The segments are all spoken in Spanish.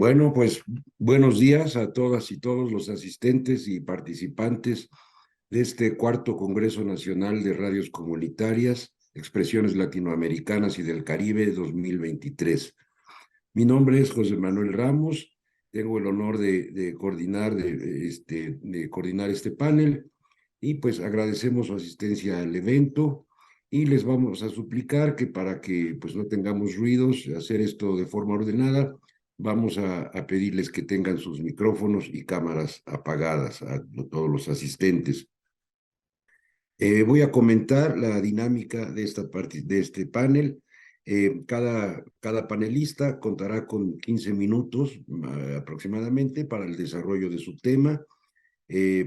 Bueno, pues buenos días a todas y todos los asistentes y participantes de este cuarto Congreso Nacional de Radios Comunitarias, Expresiones Latinoamericanas y del Caribe 2023. Mi nombre es José Manuel Ramos, tengo el honor de coordinar este panel y pues agradecemos su asistencia al evento y les vamos a suplicar que para que pues no tengamos ruidos, hacer esto de forma ordenada, vamos a pedirles que tengan sus micrófonos y cámaras apagadas a todos los asistentes. Voy a comentar la dinámica de de este panel. Cada panelista contará con 15 minutos aproximadamente para el desarrollo de su tema.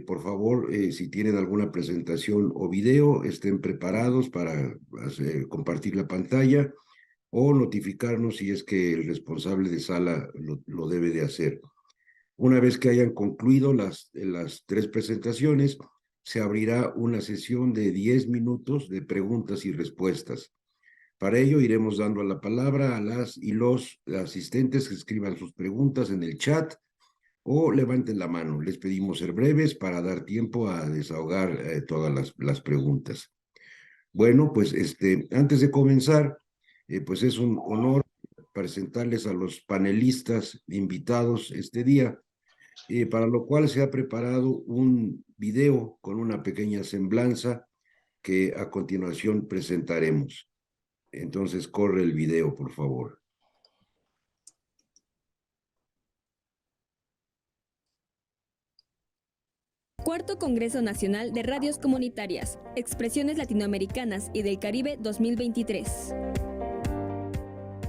Por favor, si tienen alguna presentación o video, estén preparados para compartir la pantalla o notificarnos si es que el responsable de sala lo debe de hacer. Una vez que hayan concluido las tres presentaciones, se abrirá una sesión de 10 minutos de preguntas y respuestas. Para ello, iremos dando la palabra a las y los asistentes que escriban sus preguntas en el chat o levanten la mano. Les pedimos ser breves para dar tiempo a desahogar todas las preguntas. Bueno, pues antes de comenzar, pues es un honor presentarles a los panelistas invitados este día, para lo cual se ha preparado un video con una pequeña semblanza que a continuación presentaremos. Entonces, corre el video, por favor. Cuarto Congreso Nacional de Radios Comunitarias, Expresiones Latinoamericanas y del Caribe 2023.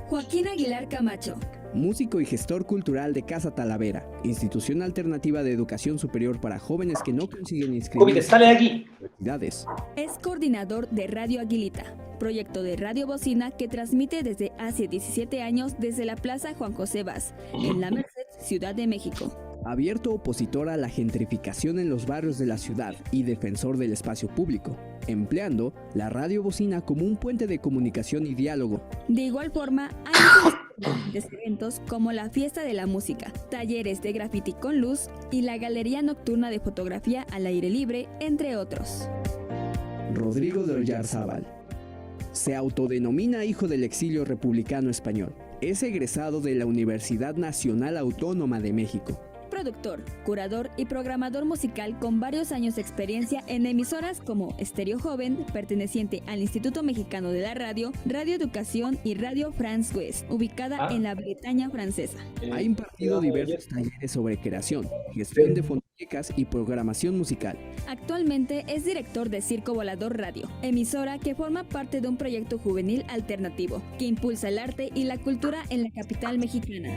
Joaquín Aguilar Camacho, músico y gestor cultural de Casa Talavera, institución alternativa de educación superior para jóvenes que no consiguen inscribirse sale de aquí. Universidades. Es coordinador de Radio Aguilita, proyecto de Radio Bocina que transmite desde hace 17 años desde la Plaza Juan José Vaz, en La Merced, Ciudad de México. Abierto opositor a la gentrificación en los barrios de la ciudad y defensor del espacio público, empleando la radio bocina como un puente de comunicación y diálogo. De igual forma, hay diferentes eventos como la Fiesta de la Música, talleres de graffiti con luz y la Galería Nocturna de Fotografía al Aire Libre, entre otros. Rodrigo de Oyarzábal. Se autodenomina hijo del exilio republicano español. Es egresado de la Universidad Nacional Autónoma de México. Productor, curador y programador musical con varios años de experiencia en emisoras como Estéreo Joven, perteneciente al Instituto Mexicano de la Radio, Radio Educación y Radio France Ouest, ubicada en la Bretaña francesa. Ha impartido diversos talleres sobre creación, gestión de fonotecas y programación musical. Actualmente es director de Circo Volador Radio, emisora que forma parte de un proyecto juvenil alternativo que impulsa el arte y la cultura en la capital mexicana.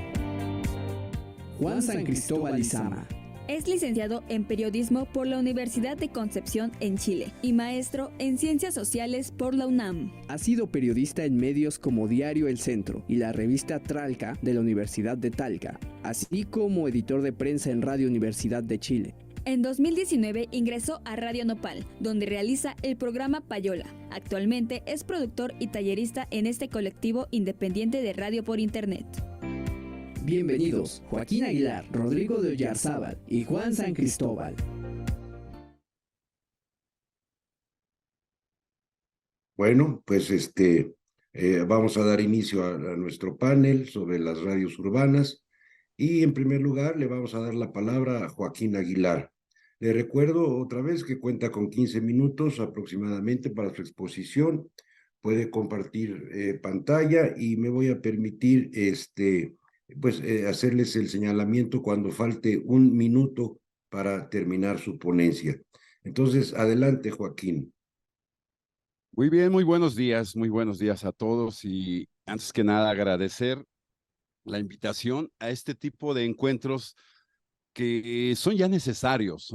Juan San Cristóbal Izama. Es licenciado en Periodismo por la Universidad de Concepción en Chile y maestro en Ciencias Sociales por la UNAM. Ha sido periodista en medios como Diario El Centro y la revista Tralca de la Universidad de Talca, así como editor de prensa en Radio Universidad de Chile. En 2019 ingresó a Radio Nopal, donde realiza el programa Payola. Actualmente es productor y tallerista en este colectivo independiente de radio por internet. Bienvenidos, Joaquín Aguilar, Rodrigo de Oyarzábal y Juan San Cristóbal. Bueno, pues vamos a dar inicio a nuestro panel sobre las radios urbanas y en primer lugar le vamos a dar la palabra a Joaquín Aguilar. Le recuerdo otra vez que cuenta con 15 minutos aproximadamente para su exposición. Puede compartir pantalla y me voy a permitir hacerles el señalamiento cuando falte un minuto para terminar su ponencia. Entonces, adelante, Joaquín. Muy bien, muy buenos días a todos y antes que nada agradecer la invitación a este tipo de encuentros que son ya necesarios,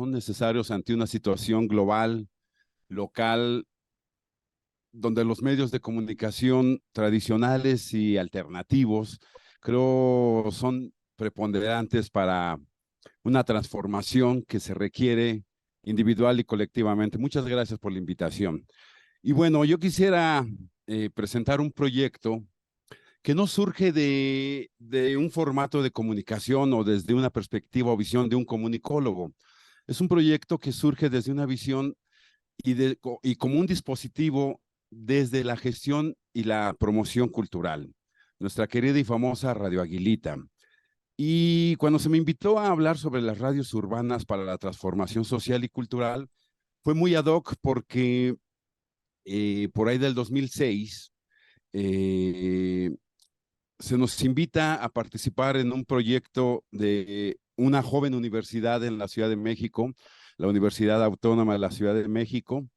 ante una situación global, local, donde los medios de comunicación tradicionales y alternativos creo son preponderantes para una transformación que se requiere individual y colectivamente. Muchas gracias por la invitación. Y bueno, yo quisiera presentar un proyecto que no surge de un formato de comunicación o desde una perspectiva o visión de un comunicólogo. Es un proyecto que surge desde una visión y como un dispositivo desde la gestión y la promoción cultural. Nuestra querida y famosa Radio Aguilita. Y cuando se me invitó a hablar sobre las radios urbanas para la transformación social y cultural, fue muy ad hoc porque por ahí del 2006 se nos invita a participar en un proyecto de una joven universidad en la Ciudad de México, la Universidad Autónoma de la Ciudad de México,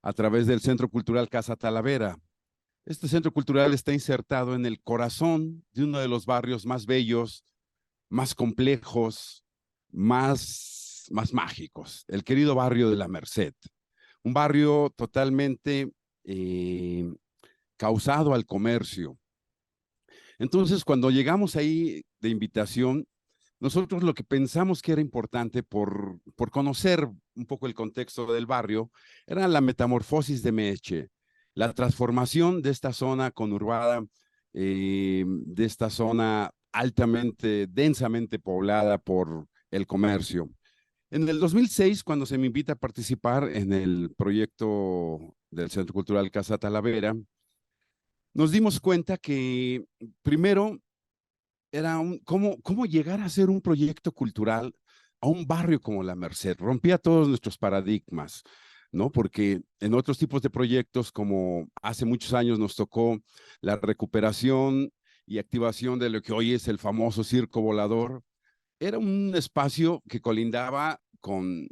a través del Centro Cultural Casa Talavera. Este centro cultural está insertado en el corazón de uno de los barrios más bellos, más complejos, más mágicos, el querido barrio de la Merced. Un barrio totalmente causado al comercio. Entonces, cuando llegamos ahí de invitación, nosotros lo que pensamos que era importante por conocer un poco el contexto del barrio, era la metamorfosis de Meche, la transformación de esta zona conurbada, de esta zona altamente, densamente poblada por el comercio. En el 2006, cuando se me invita a participar en el proyecto del Centro Cultural Casa Talavera, nos dimos cuenta que primero era cómo llegar a ser un proyecto cultural a un barrio como La Merced. Rompía todos nuestros paradigmas, ¿no? Porque en otros tipos de proyectos, como hace muchos años nos tocó la recuperación y activación de lo que hoy es el famoso Circo Volador, era un espacio que colindaba con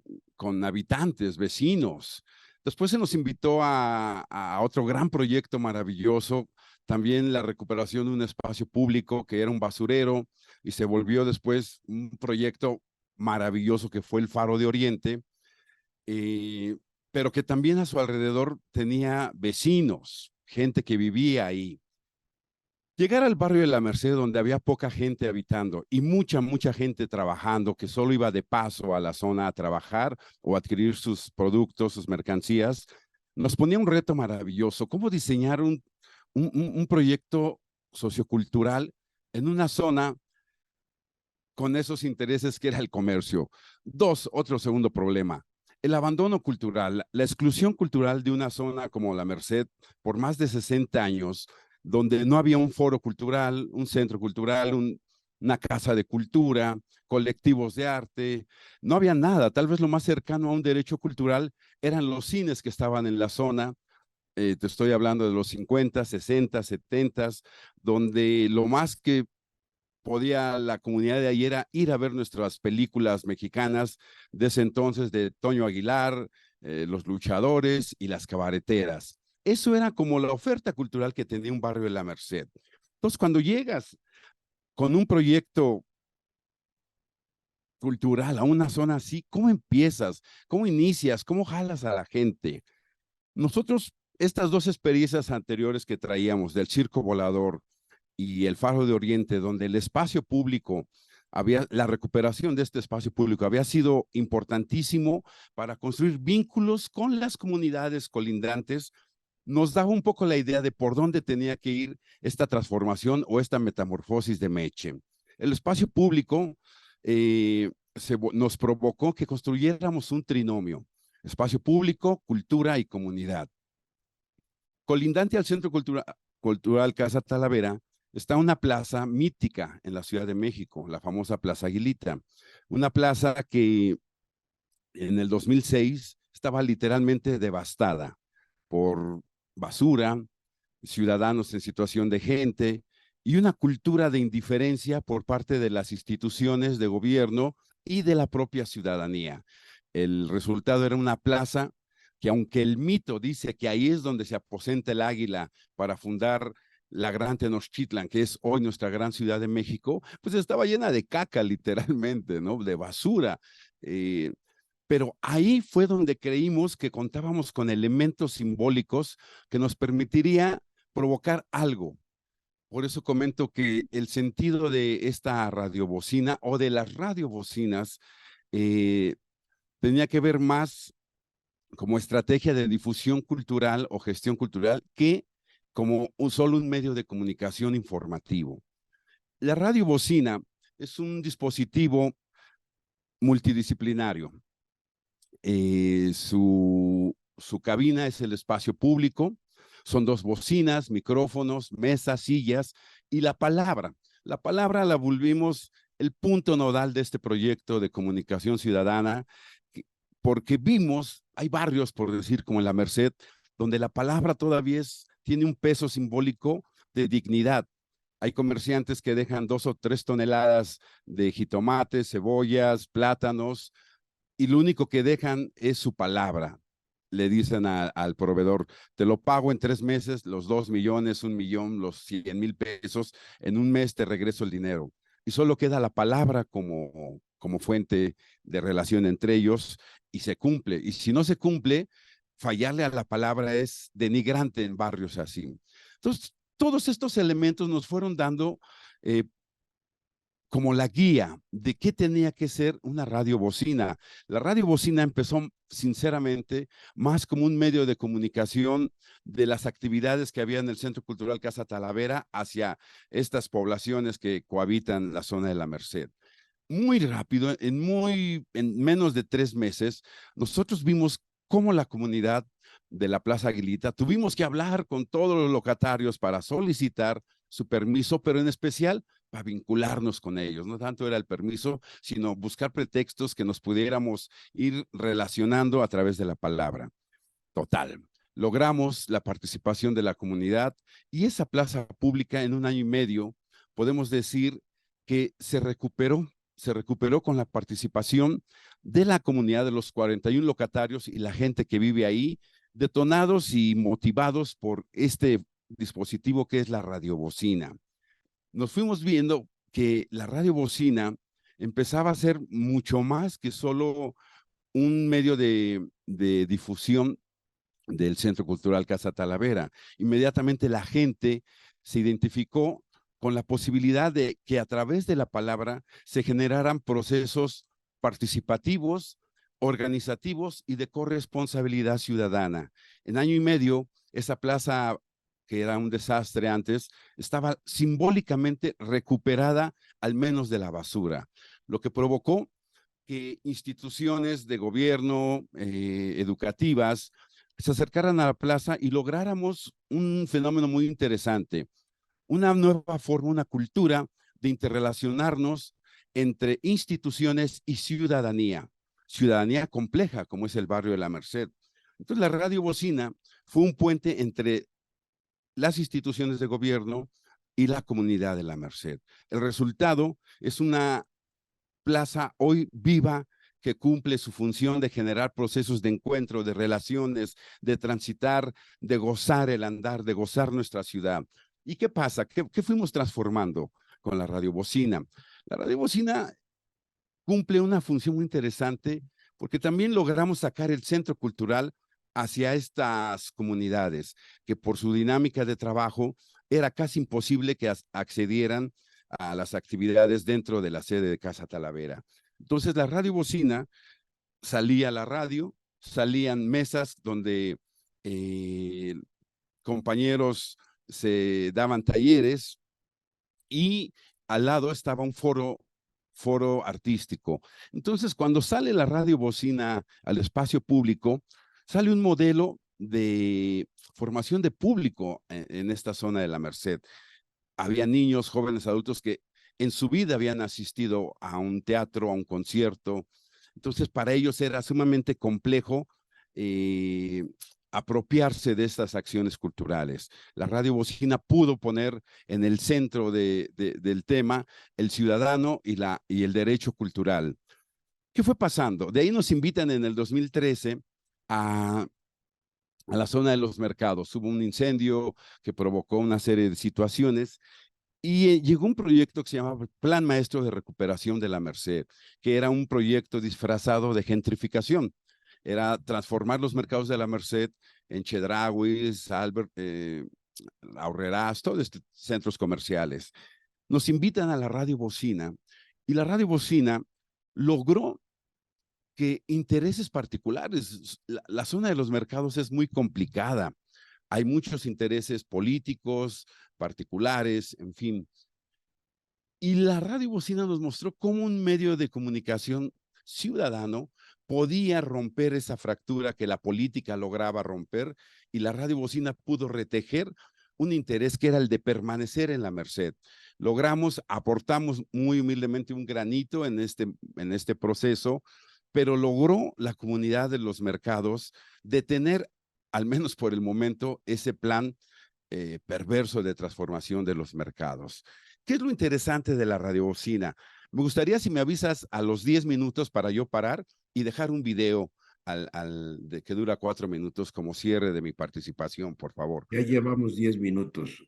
habitantes, vecinos. Después se nos invitó a otro gran proyecto maravilloso, también la recuperación de un espacio público que era un basurero y se volvió después un proyecto maravilloso que fue el Faro de Oriente, pero que también a su alrededor tenía vecinos, gente que vivía ahí. Llegar al barrio de la Merced, donde había poca gente habitando y mucha gente trabajando, que solo iba de paso a la zona a trabajar o a adquirir sus productos, sus mercancías, nos ponía un reto maravilloso. ¿Cómo diseñar un proyecto sociocultural en una zona con esos intereses que era el comercio? Otro segundo problema. El abandono cultural, la exclusión cultural de una zona como la Merced por más de 60 años, donde no había un foro cultural, un centro cultural, una casa de cultura, colectivos de arte, no había nada. Tal vez lo más cercano a un derecho cultural eran los cines que estaban en la zona. Te estoy hablando de los 50, 60, 70, donde lo más que podía la comunidad de ahí era ir a ver nuestras películas mexicanas de ese entonces, de Toño Aguilar, Los Luchadores y Las Cabareteras. Eso era como la oferta cultural que tenía un barrio de la Merced. Entonces, cuando llegas con un proyecto cultural a una zona así, ¿cómo empiezas? ¿Cómo inicias? ¿Cómo jalas a la gente? Nosotros, estas dos experiencias anteriores que traíamos del Circo Volador y el Faro de Oriente, donde el espacio público, la recuperación de este espacio público había sido importantísimo para construir vínculos con las comunidades colindantes, nos daba un poco la idea de por dónde tenía que ir esta transformación o esta metamorfosis de Meche. El espacio público nos provocó que construyéramos un trinomio: espacio público, cultura y comunidad. Colindante al Centro Cultural Casa Talavera está una plaza mítica en la Ciudad de México, la famosa Plaza Aguilita, una plaza que en el 2006 estaba literalmente devastada por basura, ciudadanos en situación de gente y una cultura de indiferencia por parte de las instituciones de gobierno y de la propia ciudadanía. El resultado era una plaza que, aunque el mito dice que ahí es donde se aposenta el águila para fundar la gran Tenochtitlan, que es hoy nuestra gran Ciudad de México, pues estaba llena de caca literalmente, ¿no? De basura. Pero ahí fue donde creímos que contábamos con elementos simbólicos que nos permitiría provocar algo. Por eso comento que el sentido de esta radiobocina o de las radiobocinas tenía que ver más como estrategia de difusión cultural o gestión cultural que como solo un medio de comunicación informativo. La radio bocina es un dispositivo multidisciplinario. Su cabina es el espacio público, son 2 bocinas, micrófonos, mesas, sillas y la palabra. La palabra la volvimos el punto nodal de este proyecto de comunicación ciudadana, porque vimos, hay barrios, por decir, como en La Merced, donde la palabra todavía tiene un peso simbólico de dignidad. Hay comerciantes que dejan 2 o 3 toneladas de jitomates, cebollas, plátanos, y lo único que dejan es su palabra. Le dicen al proveedor, te lo pago en 3 meses, los 2 millones, 1 millón, los 100,000 pesos, en un mes te regreso el dinero. Y solo queda la palabra como fuente de relación entre ellos y se cumple. Y si no se cumple, fallarle a la palabra es denigrante en barrios así. Entonces, todos estos elementos nos fueron dando como la guía de qué tenía que ser una radiobocina. La radiobocina empezó, sinceramente, más como un medio de comunicación de las actividades que había en el Centro Cultural Casa Talavera hacia estas poblaciones que cohabitan la zona de La Merced. Muy rápido, en menos de 3 meses, nosotros vimos cómo la comunidad de la Plaza Aguilita tuvimos que hablar con todos los locatarios para solicitar su permiso, pero en especial para vincularnos con ellos. No tanto era el permiso, sino buscar pretextos que nos pudiéramos ir relacionando a través de la palabra. Total. Logramos la participación de la comunidad y esa plaza pública en 1 año y medio, podemos decir que se recuperó con la participación de la comunidad, de los 41 locatarios y la gente que vive ahí, detonados y motivados por este dispositivo que es la radiobocina. Nos fuimos viendo que la radiobocina empezaba a ser mucho más que solo un medio de difusión del Centro Cultural Casa Talavera. Inmediatamente la gente se identificó con la posibilidad de que a través de la palabra se generaran procesos participativos, organizativos y de corresponsabilidad ciudadana. En 1 año y medio, esa plaza, que era un desastre antes, estaba simbólicamente recuperada al menos de la basura, lo que provocó que instituciones de gobierno, educativas, se acercaran a la plaza y lográramos un fenómeno muy interesante, una nueva forma, una cultura de interrelacionarnos entre instituciones y ciudadanía compleja como es el barrio de La Merced. Entonces la radio bocina fue un puente entre las instituciones de gobierno y la comunidad de La Merced. El resultado es una plaza hoy viva que cumple su función de generar procesos de encuentro, de relaciones, de transitar, de gozar el andar, de gozar nuestra ciudad. ¿Y qué pasa? ¿Qué fuimos transformando con la radiobocina? La radiobocina cumple una función muy interesante porque también logramos sacar el centro cultural hacia estas comunidades que por su dinámica de trabajo era casi imposible que accedieran a las actividades dentro de la sede de Casa Talavera. Entonces la radiobocina salía a la radio, salían mesas donde compañeros se daban talleres y al lado estaba un foro artístico. Entonces, cuando sale la radiobocina al espacio público, sale un modelo de formación de público en esta zona de La Merced. Había niños, jóvenes, adultos que en su vida habían asistido a un teatro, a un concierto. Entonces, para ellos era sumamente complejo apropiarse de estas acciones culturales. La radiobocina pudo poner en el centro del tema el ciudadano y el derecho cultural. ¿Qué fue pasando? De ahí nos invitan en el 2013 a la zona de los mercados. Hubo un incendio que provocó una serie de situaciones y llegó un proyecto que se llamaba Plan Maestro de Recuperación de La Merced, que era un proyecto disfrazado de gentrificación. Era transformar los mercados de La Merced en Chedrauis, Albert, Aurrerás, todos estos centros comerciales. Nos invitan a la radiobocina y la radiobocina logró que intereses particulares, la zona de los mercados es muy complicada hay muchos intereses políticos, particulares, en fin. Y la radio bocina nos mostró cómo un medio de comunicación ciudadano podía romper esa fractura que la política lograba romper, y la radio bocina pudo retejer un interés que era el de permanecer en la Merced. Logramos, aportamos muy humildemente un granito en este proceso, pero logró la comunidad de los mercados detener, al menos por el momento, ese plan perverso de transformación de los mercados. ¿Qué es lo interesante de la radiobocina? Me gustaría si me avisas a los 10 minutos para yo parar y dejar un video de que dura 4 minutos como cierre de mi participación, por favor. Ya llevamos 10 minutos.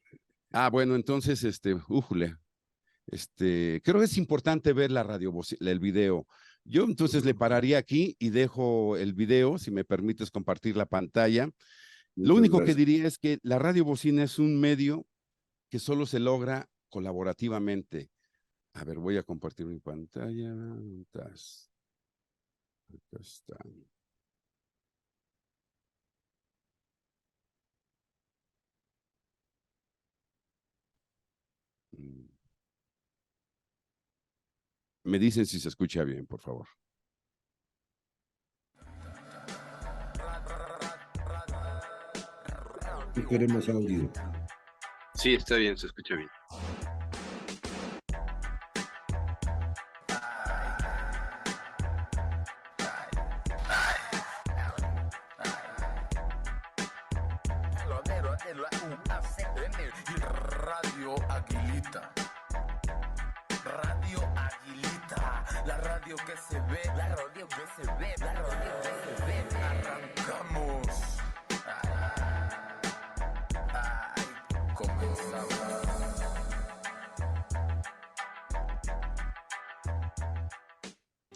Ah, bueno, entonces, creo que es importante ver el video. Yo entonces le pararía aquí y dejo el video, si me permites compartir la pantalla. Lo Muchas único que gracias. diría es que la radiobocina es un medio que solo se logra colaborativamente. A ver, voy a compartir mi pantalla. Acá está. Me dicen si se escucha bien, por favor. No queremos audio. Sí, está bien, se escucha bien. Radio Aguilita. Radio Aguilita. La radio que se ve. La radio que se ve. La radio que se ve. Arrancamos. Ay, comenzamos.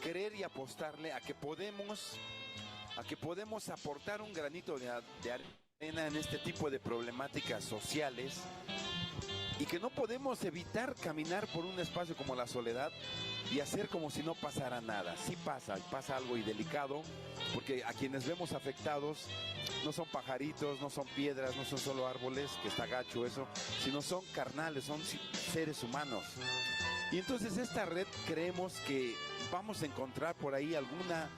Querer y apostarle a que podemos aportar un granito de arena en este tipo de problemáticas sociales, y que no podemos evitar caminar por un espacio como la soledad y hacer como si no pasara nada. Sí pasa algo y delicado, porque a quienes vemos afectados no son pajaritos, no son piedras, no son solo árboles, que está gacho eso, sino son carnales, son seres humanos. Y entonces esta red creemos que vamos a encontrar por ahí alguna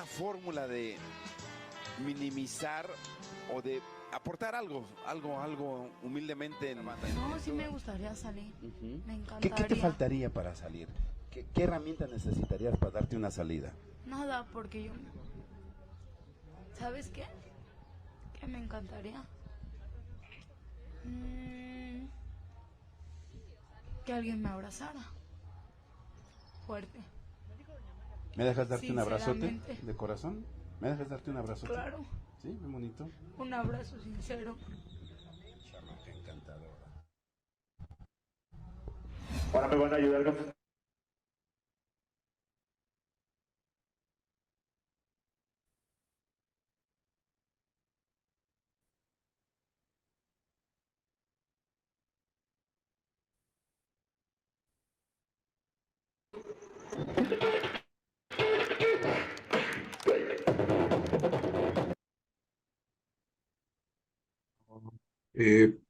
fórmula de minimizar o de aportar algo humildemente en banda. No, sí me gustaría salir. Me encantaría. ¿Qué te faltaría para salir? ¿Qué herramienta necesitarías para darte una salida? Nada, porque yo... ¿Sabes qué? Que me encantaría. Que alguien me abrazara. Fuerte. ¿Me dejas darte un abrazote Sinceramente. de corazón? ¿Me dejas darte un abrazote? Claro. Sí, muy bonito. Un abrazo sincero. Chamaca encantadora. Ahora me van a ayudar con...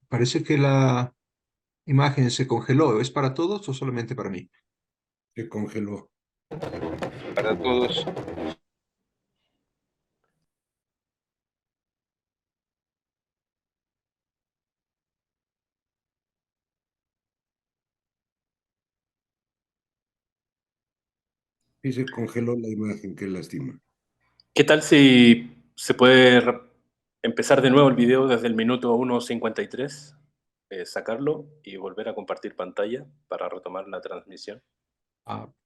Parece que la imagen se congeló. ¿Es para todos o solamente para mí? Se congeló. Para todos. Sí, se congeló la imagen, qué lástima. ¿Qué tal si se puede empezar de nuevo el video desde el minuto 1:53, sacarlo y volver a compartir pantalla para retomar la transmisión?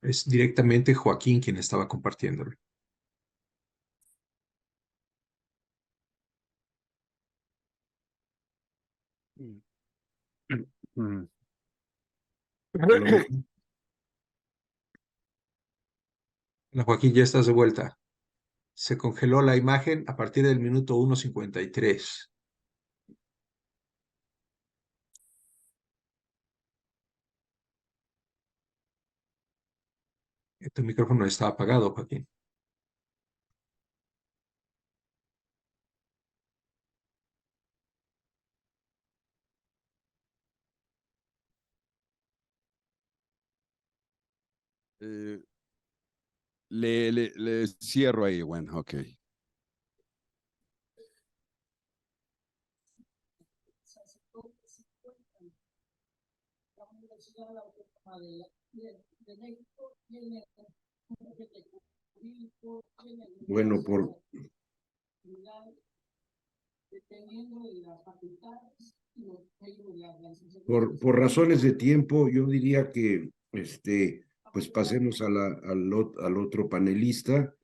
Es directamente Joaquín quien estaba compartiéndolo. A lo mejor Hola, Joaquín, ya estás de vuelta. Se congeló la imagen a partir del minuto 1:53. Tu micrófono está apagado, Joaquín. Eh, le cierro ahí, bueno, ok. Bueno, por razones de tiempo, yo diría que pues pasemos al otro panelista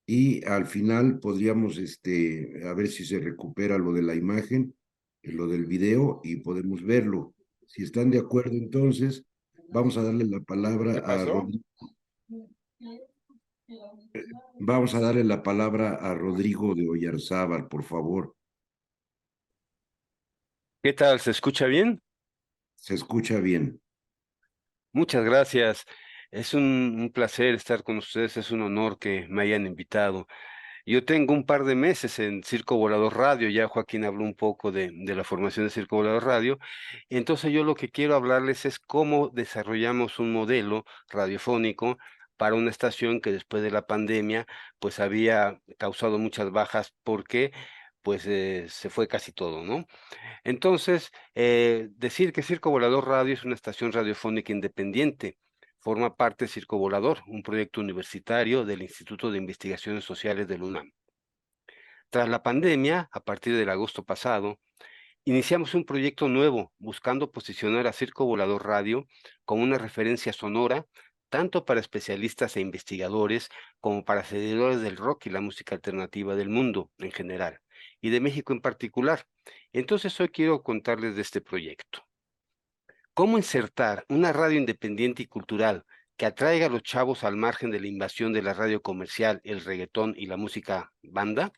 y al final podríamos a ver si se recupera lo de la imagen, lo del video y podemos verlo. Si están de acuerdo, entonces vamos a darle la palabra ¿Qué a pasó? Rodrigo. Vamos a darle la palabra a Rodrigo de Oyarzábal, por favor. ¿Qué tal? ¿Se escucha bien? Se escucha bien. Muchas gracias. Es un placer estar con ustedes, es un honor que me hayan invitado. Yo tengo un par de meses en Circo Volador Radio, ya Joaquín habló un poco de la formación de Circo Volador Radio, entonces yo lo que quiero hablarles es cómo desarrollamos un modelo radiofónico para una estación que después de la pandemia pues había causado muchas bajas porque pues se fue casi todo, ¿no? Entonces, decir que Circo Volador Radio es una estación radiofónica independiente. Forma parte de Circo Volador, un proyecto universitario del Instituto de Investigaciones Sociales del UNAM. Tras la pandemia, a partir del agosto pasado, iniciamos un proyecto nuevo buscando posicionar a Circo Volador Radio como una referencia sonora, tanto para especialistas e investigadores como para seguidores del rock y la música alternativa del mundo en general, y de México en particular. Entonces hoy quiero contarles de este proyecto. ¿Cómo insertar una radio independiente y cultural que atraiga a los chavos al margen de la invasión de la radio comercial, el reggaetón y la música banda?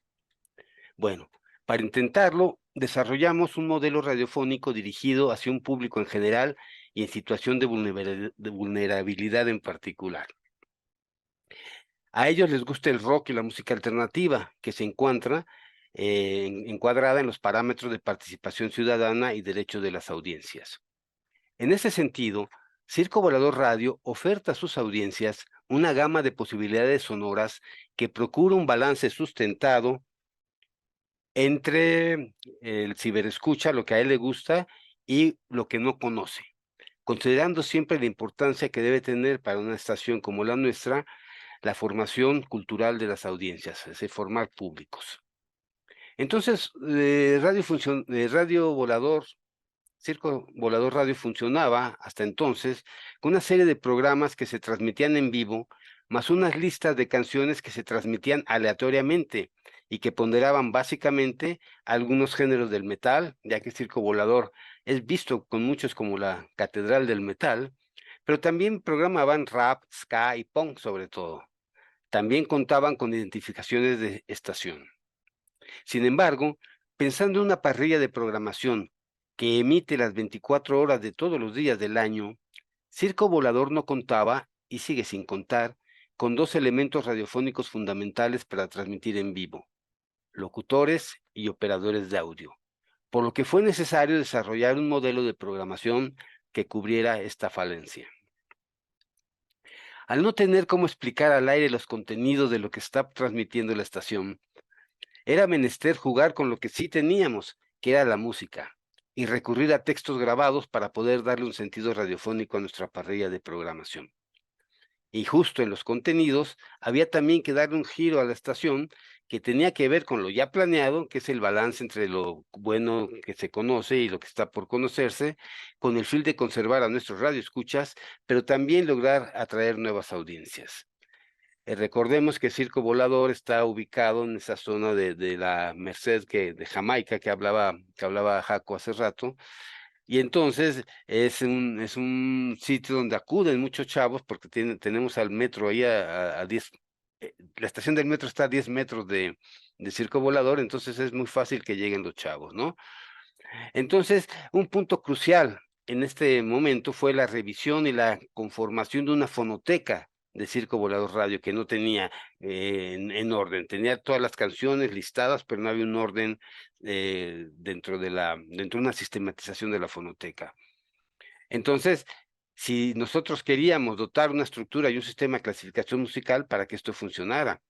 Bueno, para intentarlo, desarrollamos un modelo radiofónico dirigido hacia un público en general y en situación de vulnerabilidad en particular. A ellos les gusta el rock y la música alternativa, que se encuentra encuadrada en los parámetros de participación ciudadana y derechos de las audiencias. En ese sentido, Circo Volador Radio oferta a sus audiencias una gama de posibilidades sonoras que procura un balance sustentado entre el ciberescucha, lo que a él le gusta, y lo que no conoce, considerando siempre la importancia que debe tener para una estación como la nuestra la formación cultural de las audiencias, es decir, formar públicos. Entonces, Radio Volador, Circo Volador Radio funcionaba hasta entonces con una serie de programas que se transmitían en vivo, más unas listas de canciones que se transmitían aleatoriamente y que ponderaban básicamente algunos géneros del metal, ya que Circo Volador es visto con muchos como la catedral del metal, pero también programaban rap, ska y punk sobre todo. También contaban con identificaciones de estación. Sin embargo, pensando en una parrilla de programación que emite las 24 horas de todos los días del año, Circo Volador no contaba, y sigue sin contar, con dos elementos radiofónicos fundamentales para transmitir en vivo: locutores y operadores de audio, por lo que fue necesario desarrollar un modelo de programación que cubriera esta falencia. Al no tener cómo explicar al aire los contenidos de lo que está transmitiendo la estación, era menester jugar con lo que sí teníamos, que era la música, y recurrir a textos grabados para poder darle un sentido radiofónico a nuestra parrilla de programación. Y justo en los contenidos había también que darle un giro a la estación que tenía que ver con lo ya planeado, que es el balance entre lo bueno que se conoce y lo que está por conocerse, con el fin de conservar a nuestros radioescuchas, pero también lograr atraer nuevas audiencias. Recordemos que Circo Volador está ubicado en esa zona de la Merced de Jamaica que hablaba Jaco hace rato, y entonces es un sitio donde acuden muchos chavos porque tenemos al metro ahí a 10, la estación del metro está a 10 metros de Circo Volador, entonces es muy fácil que lleguen los chavos, ¿no? Entonces, un punto crucial en este momento fue la revisión y la conformación de una fonoteca de Circo Volador Radio que no tenía en orden. Tenía todas las canciones listadas, pero no había un orden dentro de una sistematización de la fonoteca. Entonces, si nosotros queríamos dotar una estructura y un sistema de clasificación musical para que esto funcionara.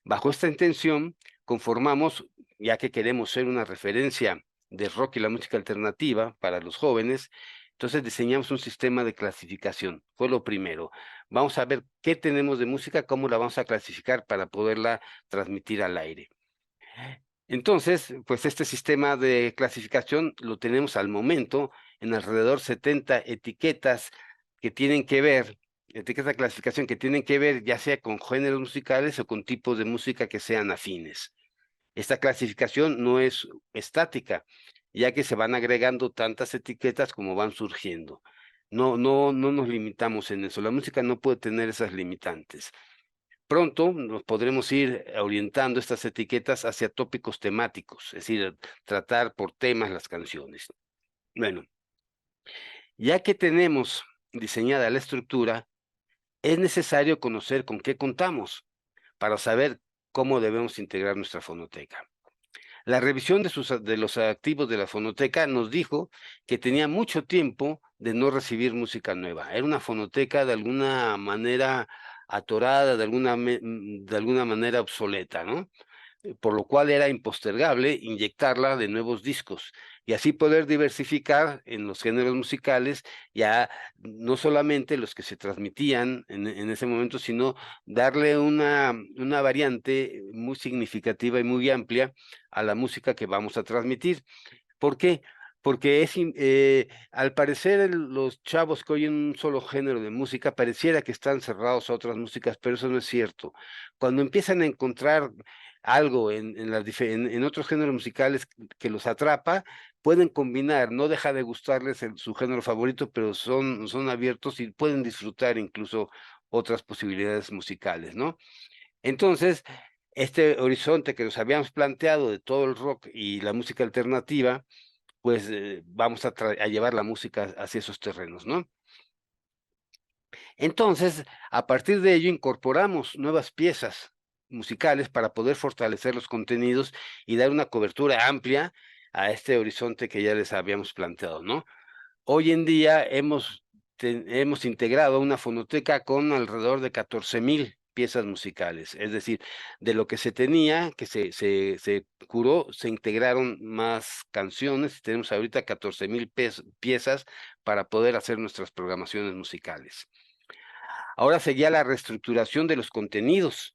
Bajo esta intención, conformamos, ya que queremos ser una referencia de rock y la música alternativa para los jóvenes, entonces diseñamos un sistema de clasificación. Fue lo primero. Vamos a ver qué tenemos de música, cómo la vamos a clasificar para poderla transmitir al aire. Entonces, pues este sistema de clasificación lo tenemos al momento en alrededor 70 etiquetas que tienen que ver, etiquetas de clasificación que tienen que ver ya sea con géneros musicales o con tipos de música que sean afines. Esta clasificación no es estática, ya que se van agregando tantas etiquetas como van surgiendo. No nos limitamos en eso. La música no puede tener esas limitantes. Pronto nos podremos ir orientando estas etiquetas hacia tópicos temáticos, es decir, tratar por temas las canciones. Bueno, ya que tenemos diseñada la estructura, es necesario conocer con qué contamos para saber cómo debemos integrar nuestra fonoteca. La revisión de los activos de la fonoteca nos dijo que tenía mucho tiempo de no recibir música nueva. Era una fonoteca de alguna manera atorada, de alguna manera obsoleta, ¿no? Por lo cual era impostergable inyectarla de nuevos discos y así poder diversificar en los géneros musicales, ya no solamente los que se transmitían en ese momento, sino darle una variante muy significativa y muy amplia a la música que vamos a transmitir. ¿Por qué? Porque al parecer los chavos que oyen un solo género de música pareciera que están cerrados a otras músicas, pero eso no es cierto. Cuando empiezan a encontrar algo en otros géneros musicales que los atrapa, pueden combinar, no deja de gustarles su género favorito, pero son abiertos y pueden disfrutar incluso otras posibilidades musicales, ¿no? Entonces, este horizonte que nos habíamos planteado de todo el rock y la música alternativa, pues vamos a llevar la música hacia esos terrenos, ¿no? Entonces, a partir de ello, incorporamos nuevas piezas musicales para poder fortalecer los contenidos y dar una cobertura amplia a este horizonte que ya les habíamos planteado, ¿no? Hoy en día hemos integrado una fonoteca con alrededor de 14,000 piezas musicales, es decir, de lo que se tenía, que se curó, se integraron más canciones, y tenemos ahorita 14,000 piezas para poder hacer nuestras programaciones musicales. Ahora seguía la reestructuración de los contenidos,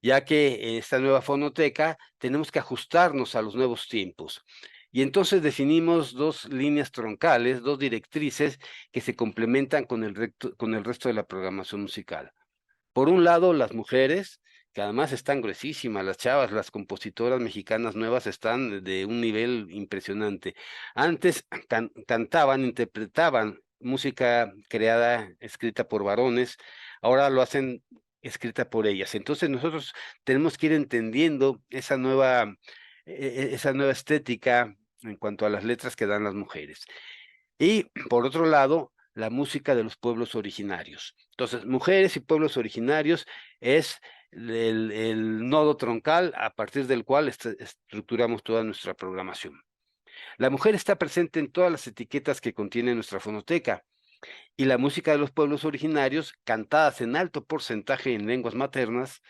ya que en esta nueva fonoteca tenemos que ajustarnos a los nuevos tiempos. Y entonces definimos dos líneas troncales, dos directrices que se complementan con el resto de la programación musical. Por un lado, las mujeres, que además están gruesísimas, las chavas, las compositoras mexicanas nuevas están de un nivel impresionante. Antes cantaban, interpretaban música creada, escrita por varones, ahora lo hacen escrita por ellas. Entonces nosotros tenemos que ir entendiendo esa nueva estética en cuanto a las letras que dan las mujeres. Y por otro lado, la música de los pueblos originarios. Entonces, mujeres y pueblos originarios es el nodo troncal a partir del cual estructuramos toda nuestra programación. La mujer está presente en todas las etiquetas que contiene nuestra fonoteca, y la música de los pueblos originarios, cantadas en alto porcentaje en lenguas maternas,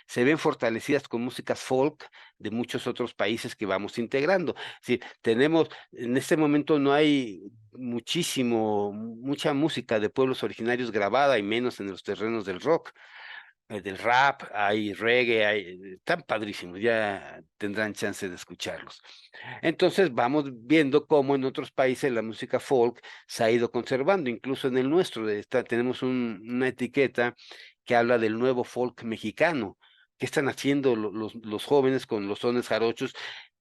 se ven fortalecidas con músicas folk de muchos otros países que vamos integrando. Es decir, en este momento no hay mucha música de pueblos originarios grabada, y menos en los terrenos del rock, del rap, hay reggae, están padrísimos, ya tendrán chance de escucharlos. Entonces vamos viendo cómo en otros países la música folk se ha ido conservando, incluso en el nuestro. Tenemos una etiqueta que habla del nuevo folk mexicano. ¿Qué están haciendo los jóvenes con los sones jarochos?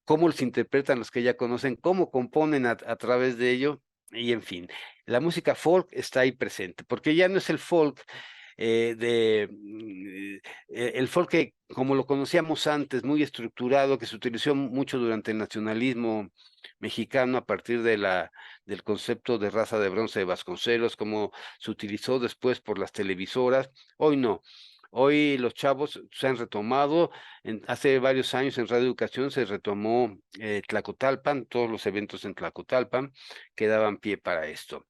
¿Cómo los interpretan los que ya conocen? ¿Cómo componen a través de ello? Y en fin, la música folk está ahí presente, porque ya no es el folk el folk que, como lo conocíamos antes, muy estructurado, que se utilizó mucho durante el nacionalismo mexicano a partir del concepto de raza de bronce de Vasconcelos, como se utilizó después por las televisoras. Hoy no. Hoy los chavos se han retomado, hace varios años en Radio Educación se retomó Tlacotalpan, todos los eventos en Tlacotalpan que daban pie para esto.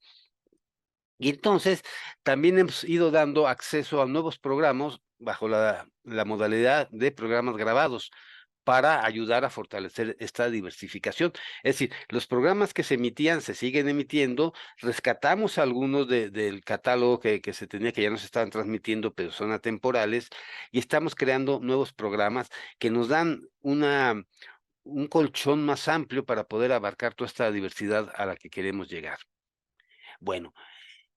Y entonces también hemos ido dando acceso a nuevos programas bajo la modalidad de programas grabados para ayudar a fortalecer esta diversificación. Es decir, los programas que se emitían se siguen emitiendo, rescatamos algunos del catálogo que se tenía, que ya no se estaban transmitiendo, pero son atemporales, y estamos creando nuevos programas que nos dan un colchón más amplio para poder abarcar toda esta diversidad a la que queremos llegar. Bueno,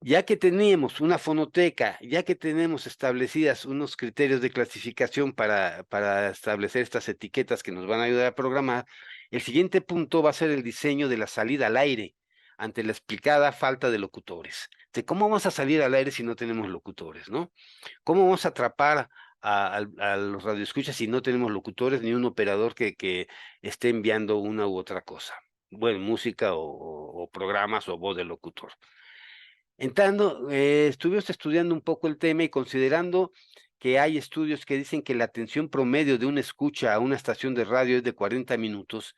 ya que teníamos una fonoteca, ya que tenemos establecidas unos criterios de clasificación para establecer estas etiquetas que nos van a ayudar a programar, el siguiente punto va a ser el diseño de la salida al aire ante la explicada falta de locutores. De cómo vamos a salir al aire si no tenemos locutores, ¿no? ¿Cómo vamos a atrapar a los radioescuchas si no tenemos locutores ni un operador que esté enviando una u otra cosa? Bueno, música o programas o voz del locutor. Entrando, estuvimos estudiando un poco el tema y considerando que hay estudios que dicen que la atención promedio de una escucha a una estación de radio es de 40 minutos,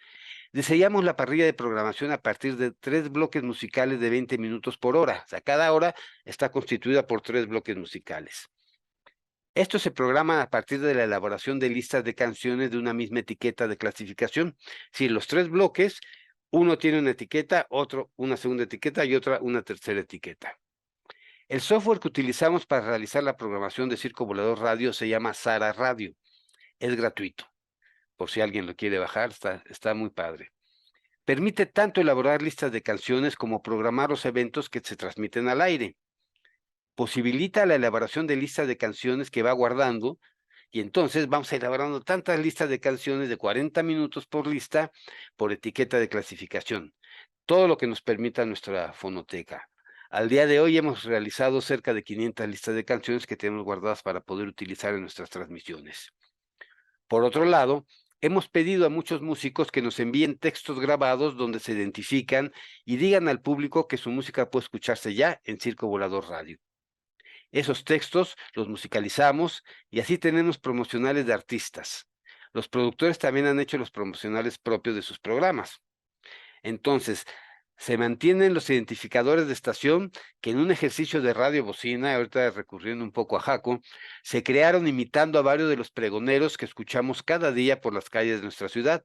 diseñamos la parrilla de programación a partir de 3 bloques musicales de 20 minutos por hora. O sea, cada hora está constituida por 3 bloques musicales. Esto se programa a partir de la elaboración de listas de canciones de una misma etiqueta de clasificación. Si los 3 bloques, uno tiene una etiqueta, otro una segunda etiqueta y otra una tercera etiqueta. El software que utilizamos para realizar la programación de Circo Volador Radio se llama Sara Radio. Es gratuito. Por si alguien lo quiere bajar, está muy padre. Permite tanto elaborar listas de canciones como programar los eventos que se transmiten al aire. Posibilita la elaboración de listas de canciones que va guardando, y entonces vamos elaborando tantas listas de canciones de 40 minutos por lista, por etiqueta de clasificación. Todo lo que nos permita nuestra fonoteca. Al día de hoy hemos realizado cerca de 500 listas de canciones que tenemos guardadas para poder utilizar en nuestras transmisiones. Por otro lado, hemos pedido a muchos músicos que nos envíen textos grabados donde se identifican y digan al público que su música puede escucharse ya en Circo Volador Radio. Esos textos los musicalizamos y así tenemos promocionales de artistas. Los productores también han hecho los promocionales propios de sus programas. Entonces, se mantienen los identificadores de estación que en un ejercicio de radio bocina, ahorita recurriendo un poco a Jaco, se crearon imitando a varios de los pregoneros que escuchamos cada día por las calles de nuestra ciudad,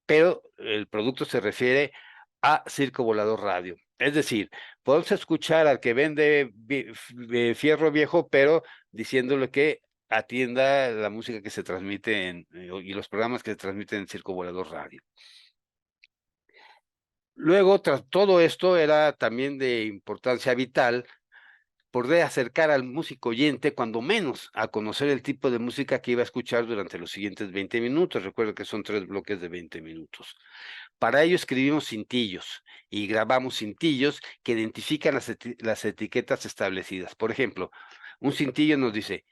pero el producto se refiere a Circo Volador Radio. Es decir, podemos escuchar al que vende fierro viejo, pero diciéndole que atienda la música que se transmite y los programas que se transmiten en Circo Volador Radio. Luego, tras todo esto, era también de importancia vital poder acercar al músico oyente, cuando menos, a conocer el tipo de música que iba a escuchar durante los siguientes 20 minutos. Recuerda que son 3 bloques de 20 minutos. Para ello escribimos cintillos y grabamos cintillos que identifican las etiquetas establecidas. Por ejemplo, un cintillo nos dice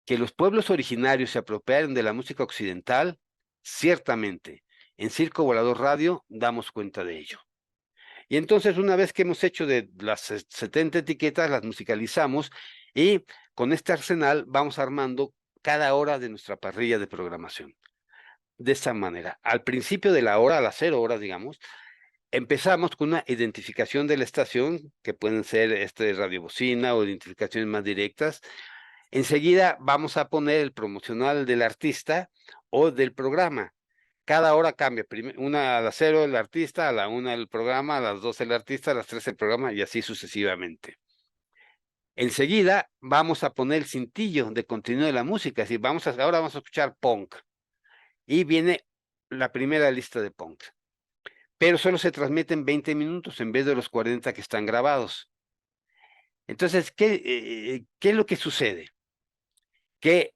que los pueblos originarios se apropiaron de la música occidental. Ciertamente, en Circo Volador Radio damos cuenta de ello. Y entonces, una vez que hemos hecho de las 70 etiquetas, las musicalizamos y con este arsenal vamos armando cada hora de nuestra parrilla de programación. De esta manera, al principio de la hora, a las 0 horas, digamos, empezamos con una identificación de la estación, que pueden ser radiobocina o identificaciones más directas. Enseguida vamos a poner el promocional del artista o del programa. Cada hora cambia, una a las 0 el artista, a la 1 el programa, a las 2 el artista, a las 3 el programa y así sucesivamente. Enseguida vamos a poner el cintillo de continuidad de la música, es decir, ahora vamos a escuchar punk. Y viene la primera lista de punk. Pero solo se transmiten 20 minutos en vez de los 40 que están grabados. Entonces, ¿qué es lo que sucede? Que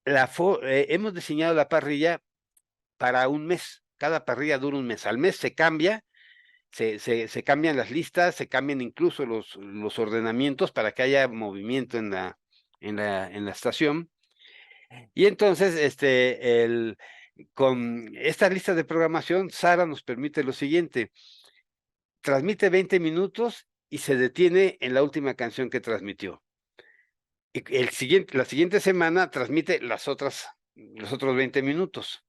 hemos diseñado la parrilla para un mes. Cada parrilla dura un mes. Al mes se cambia, se cambian las listas, se cambian incluso los ordenamientos para que haya movimiento en la estación. Y entonces, con estas listas de programación, Sara nos permite lo siguiente: transmite 20 minutos y se detiene en la última canción que transmitió. Y la siguiente semana transmite los otros 20 minutos.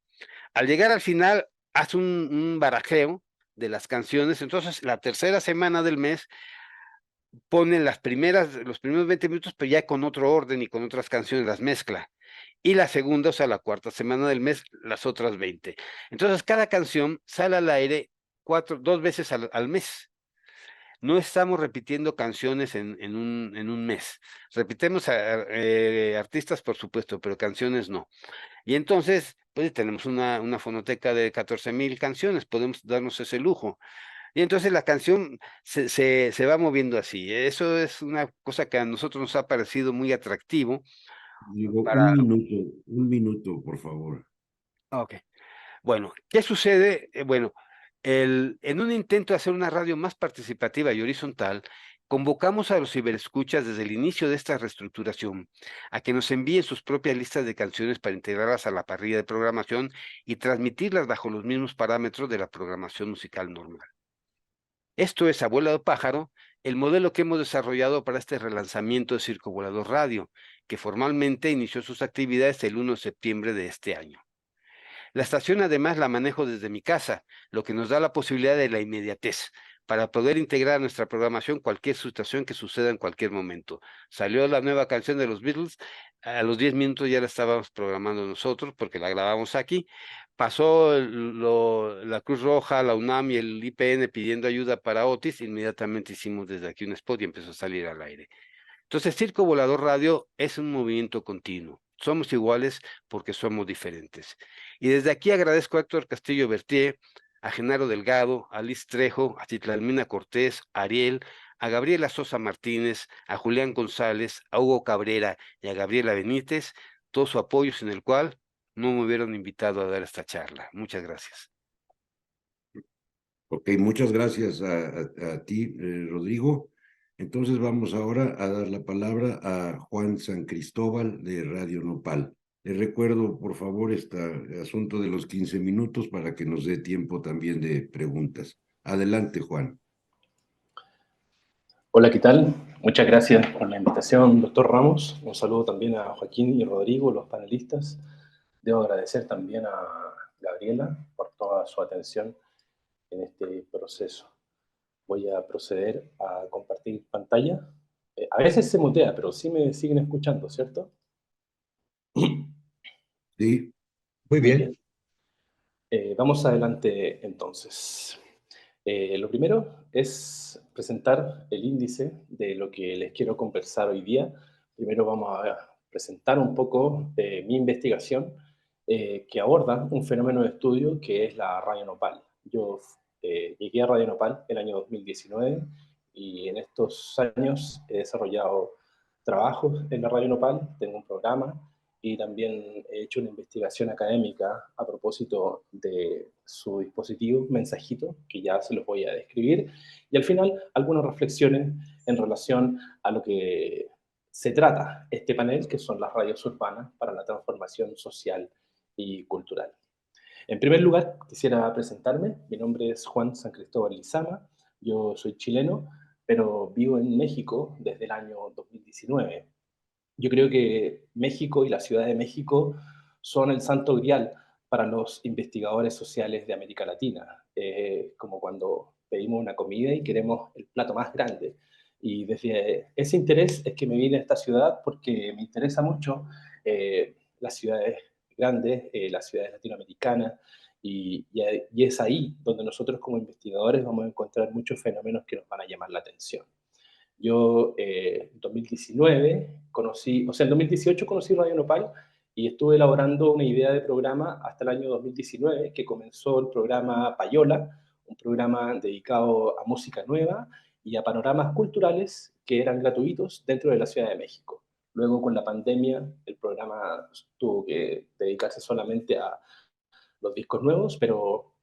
Al llegar al final, hace un barajeo de las canciones. Entonces, la tercera semana del mes, pone los primeros 20 minutos, pero ya con otro orden y con otras canciones las mezcla. Y la segunda, o sea, la cuarta semana del mes, las otras 20. Entonces, cada canción sale al aire 2 veces al mes. No estamos repitiendo canciones en un mes. Repitemos artistas, por supuesto, pero canciones no. Y entonces, pues tenemos una fonoteca de 14,000 canciones, podemos darnos ese lujo. Y entonces la canción se va moviendo así. Eso es una cosa que a nosotros nos ha parecido muy atractivo. Digo, Para... un minuto, por favor. Ok. Bueno, ¿qué sucede? Bueno, en un intento de hacer una radio más participativa y horizontal, convocamos a los ciberescuchas desde el inicio de esta reestructuración a que nos envíen sus propias listas de canciones para integrarlas a la parrilla de programación y transmitirlas bajo los mismos parámetros de la programación musical normal. Esto es, Abuela de Pájaro, el modelo que hemos desarrollado para este relanzamiento de Circo Volador Radio, que formalmente inició sus actividades el 1 de septiembre de este año. La estación además la manejo desde mi casa, lo que nos da la posibilidad de la inmediatez para poder integrar a nuestra programación cualquier situación que suceda en cualquier momento. Salió la nueva canción de los Beatles, a los 10 minutos ya la estábamos programando nosotros porque la grabamos aquí. Pasó la Cruz Roja, la UNAM y el IPN pidiendo ayuda para Otis, inmediatamente hicimos desde aquí un spot y empezó a salir al aire. Entonces, Circo Volador Radio es un movimiento continuo. Somos iguales porque somos diferentes. Y desde aquí agradezco a Héctor Castillo Bertier, a Genaro Delgado, a Liz Trejo, a Titlalmina Cortés, a Ariel, a Gabriela Sosa Martínez, a Julián González, a Hugo Cabrera y a Gabriela Benítez, todo su apoyo sin el cual no me hubieran invitado a dar esta charla. Muchas gracias. Ok, muchas gracias a ti, Rodrigo. Entonces vamos ahora a dar la palabra a Juan San Cristóbal de Radio Nopal. Le recuerdo, por favor, este asunto de los 15 minutos para que nos dé tiempo también de preguntas. Adelante, Juan. Hola, ¿qué tal? Muchas gracias por la invitación, doctor Ramos. Un saludo también a Joaquín y Rodrigo, los panelistas. Debo agradecer también a Gabriela por toda su atención en este proceso. Voy a proceder a compartir pantalla. A veces se mutea, pero sí me siguen escuchando, ¿cierto? Sí. Muy bien. Vamos adelante entonces. Lo primero es presentar el índice de lo que les quiero conversar hoy día. Primero vamos a presentar un poco mi investigación que aborda un fenómeno de estudio que es la radio nopal. Yo llegué a Radio Nopal el año 2019 y en estos años he desarrollado trabajos en la Radio Nopal, tengo un programa y también he hecho una investigación académica a propósito de su dispositivo Mensajito, que ya se los voy a describir, y al final algunas reflexiones en relación a lo que se trata este panel, que son las radios urbanas para la transformación social y cultural. En primer lugar, quisiera presentarme. Mi nombre es Juan San Cristóbal Lizama. Yo soy chileno, pero vivo en México desde el año 2019. Yo creo que México y la Ciudad de México son el santo grial para los investigadores sociales de América Latina. Como cuando pedimos una comida y queremos el plato más grande. Y desde ese interés es que me vine a esta ciudad porque me interesa mucho las ciudades grandes, las ciudades latinoamericanas, y es ahí donde nosotros como investigadores vamos a encontrar muchos fenómenos que nos van a llamar la atención. Yo en 2019 en 2018 conocí Radio Nopal y estuve elaborando una idea de programa hasta el año 2019, que comenzó el programa Payola, un programa dedicado a música nueva y a panoramas culturales que eran gratuitos dentro de la Ciudad de México. Luego, con la pandemia, el programa tuvo que dedicarse solamente a los discos nuevos, pero